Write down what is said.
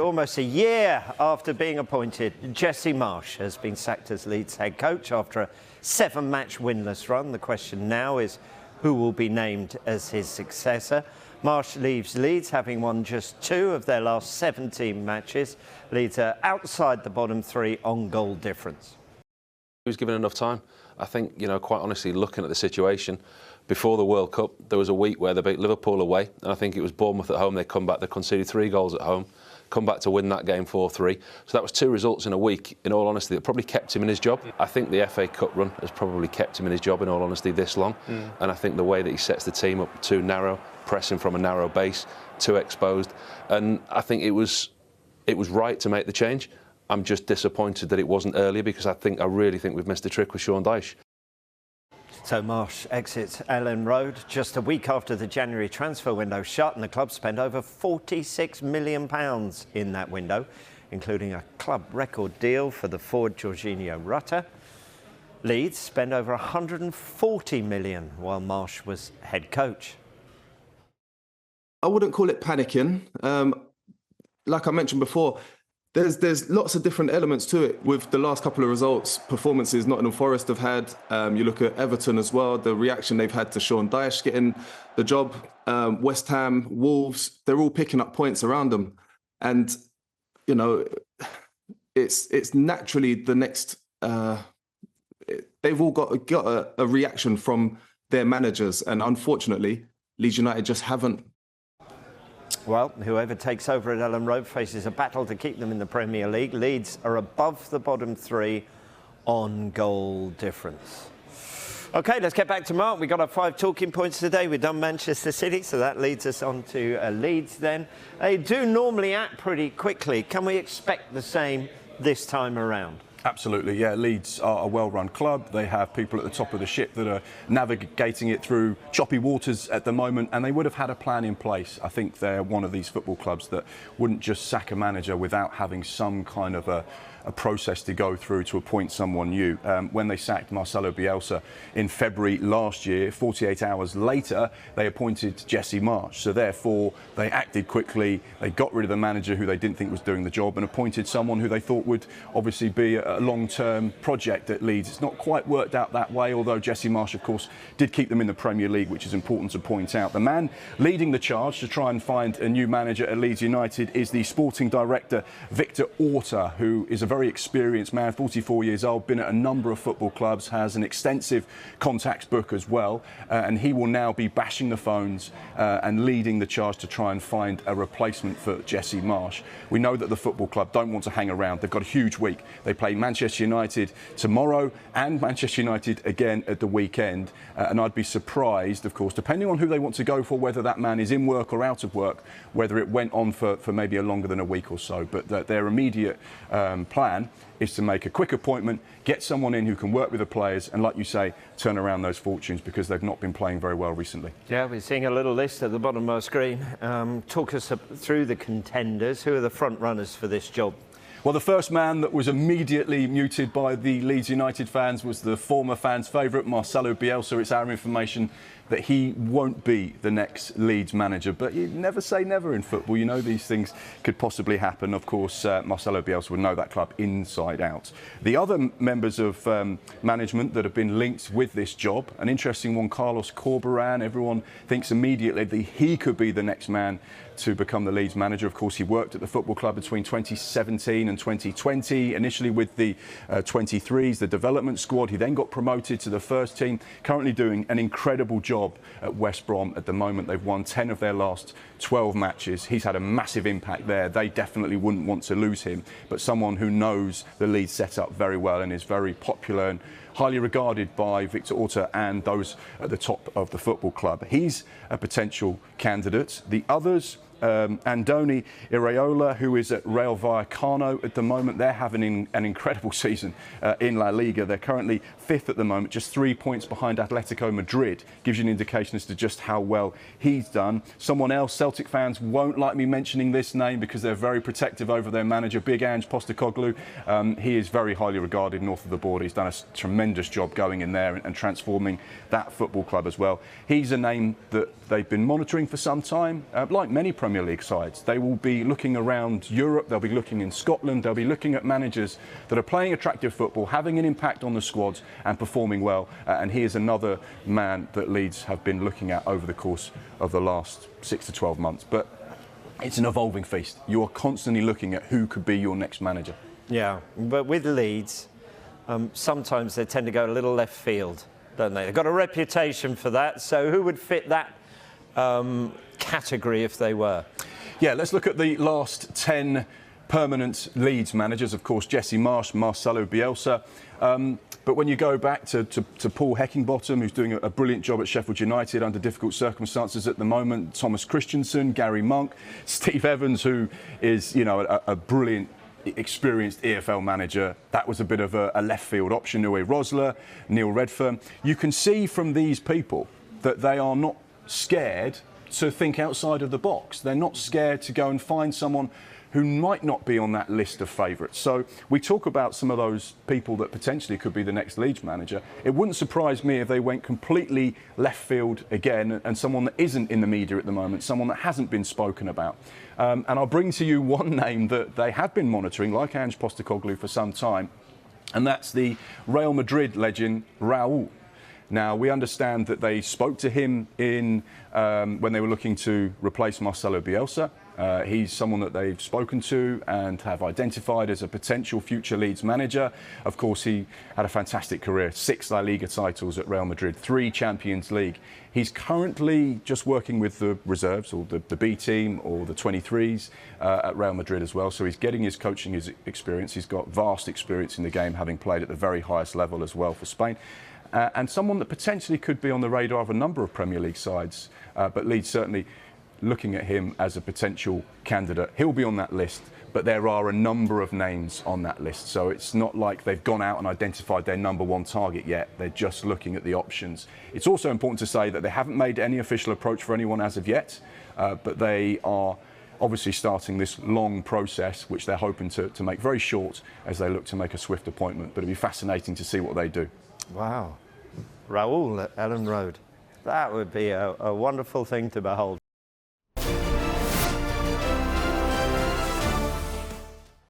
almost a year after being appointed, Jesse Marsch has been sacked as Leeds head coach after a 7-match winless run. The question now is who will be named as his successor. Marsch leaves Leeds having won just 2 of their last 17 matches. Leeds are outside the bottom 3 on goal difference. He was given enough time. I think, quite honestly, looking at the situation, before the World Cup, there was a week where they beat Liverpool away, and I think it was Bournemouth at home. They come back, they conceded 3 goals at home, come back to win that game 4-3. So that was 2 results in a week, in all honesty, that probably kept him in his job. I think the FA Cup run has probably kept him in his job, in all honesty, this long. And I think the way that he sets the team up too narrow, pressing from a narrow base, too exposed, and I think it was right to make the change. I'm just disappointed that it wasn't earlier, because I really think we've missed a trick with Sean Dyche. So Marsch exits Ellen Road just a week after the January transfer window shut, and the club spent over £46 million in that window, including a club record deal for the forward Jorginho Rutter. Leeds spent over £140 million while Marsch was head coach. I wouldn't call it panicking. Like I mentioned before, there's lots of different elements to it. With the last couple of results, performances Nottingham Forest have had. You look at Everton as well, the reaction they've had to Sean Dyche getting the job. West Ham, Wolves, they're all picking up points around them. And, it's naturally the next... they've all got a reaction from their managers. And unfortunately, Leeds United just haven't. Well, whoever takes over at Ellen Road faces a battle to keep them in the Premier League. Leeds are above the bottom 3 on goal difference. OK, let's get back to Mark. We've got our 5 talking points today. We've done Manchester City, so that leads us on to Leeds then. They do normally act pretty quickly. Can we expect the same this time around? Absolutely, yeah. Leeds are a well-run club. They have people at the top of the ship that are navigating it through choppy waters at the moment, and they would have had a plan in place. I think they're one of these football clubs that wouldn't just sack a manager without having some kind of a process to go through to appoint someone new. When they sacked Marcelo Bielsa in February last year, 48 hours later, they appointed Jesse Marsch. So therefore, they acted quickly. They got rid of the manager who they didn't think was doing the job and appointed someone who they thought would obviously be a long-term project at Leeds. It's not quite worked out that way, although Jesse Marsch, of course, did keep them in the Premier League, which is important to point out. The man leading the charge to try and find a new manager at Leeds United is the sporting director, Victor Orta, who is a very experienced man, 44 years old, been at a number of football clubs, has an extensive contacts book as well, and he will now be bashing the phones and leading the charge to try and find a replacement for Jesse Marsch. We know that the football club don't want to hang around. They've got a huge week. They play Manchester United tomorrow and Manchester United again at the weekend, and I'd be surprised, of course, depending on who they want to go for, whether that man is in work or out of work, whether it went on for maybe a longer than a week or so. But their immediate plan is to make a quick appointment, get someone in who can work with the players and, like you say, turn around those fortunes, because they've not been playing very well recently. Yeah, we're seeing a little list at the bottom of our screen. Talk us through the contenders. Who are the front runners for this job? Well, the first man that was immediately muted by the Leeds United fans was the former fans' favourite, Marcelo Bielsa. It's our information that he won't be the next Leeds manager. But you never say never in football. These things could possibly happen. Of course, Marcelo Bielsa would know that club inside out. The other members of management that have been linked with this job, an interesting one, Carlos Corberan. Everyone thinks immediately that he could be the next man to become the Leeds manager. Of course, he worked at the football club between 2017 and 2020, initially with the 23s, the development squad. He then got promoted to the first team, currently doing an incredible job at West Brom at the moment. They've won 10 of their last 12 matches. He's had a massive impact there. They definitely wouldn't want to lose him, but someone who knows the Leeds setup very well and is very popular and highly regarded by Victor Orta and those at the top of the football club. He's a potential candidate. The others, Andoni Iraola, who is at Real Vallecano at the moment. They're having an incredible season in La Liga. They're currently 5th at the moment, just 3 points behind Atletico Madrid. Gives you an indication as to just how well he's done. Someone else, Celtic fans won't like me mentioning this name because they're very protective over their manager, Big Ange Postecoglou. He is very highly regarded north of the border. He's done a tremendous job going in there and transforming that football club as well. He's a name that they've been monitoring for some time. Like many Premier Premier League sides. They will be looking around Europe, they'll be looking in Scotland, they'll be looking at managers that are playing attractive football, having an impact on the squads and performing well. And he is another man that Leeds have been looking at over the course of the last 6 to 12 months. But it's an evolving feast. You are constantly looking at who could be your next manager. Yeah, but with Leeds, sometimes they tend to go a little left field, don't they? They've got a reputation for that, so who would fit that category if they were? Yeah, let's look at the last 10 permanent Leeds managers. Of course, Jesse Marsch, Marcelo Bielsa. But when you go back to Paul Heckingbottom, who's doing a brilliant job at Sheffield United under difficult circumstances at the moment, Thomas Christensen, Gary Monk, Steve Evans, who is, you know, a brilliant, experienced EFL manager. That was a bit of a left field option. Uwe Rosler, Neil Redfern. You can see from these people that they are not scared to think outside of the box. They're not scared to go and find someone who might not be on that list of favourites. So we talk about some of those people that potentially could be the next Leeds manager. It wouldn't surprise me if they went completely left field again and someone that isn't in the media at the moment, someone that hasn't been spoken about. And I'll bring to you one name that they have been monitoring, like Ange Postecoglou, for some time, and that's the Real Madrid legend Raul. Now, we understand that they spoke to him in when they were looking to replace Marcelo Bielsa. He's someone that they've spoken to and have identified as a potential future Leeds manager. Of course, he had a fantastic career, 6 La Liga titles at Real Madrid, 3 Champions League. He's currently just working with the reserves, or the B team, or the 23s at Real Madrid as well. So he's getting his coaching experience. He's got vast experience in the game, having played at the very highest level as well for Spain. And someone that potentially could be on the radar of a number of Premier League sides, but Leeds certainly looking at him as a potential candidate. He'll be on that list, but there are a number of names on that list. So it's not like they've gone out and identified their number one target yet. They're just looking at the options. It's also important to say that they haven't made any official approach for anyone as of yet, but they are obviously starting this long process, which they're hoping to make very short as they look to make a swift appointment. But it'll be fascinating to see what they do. Wow. Raul at Ellen Road. That would be a wonderful thing to behold.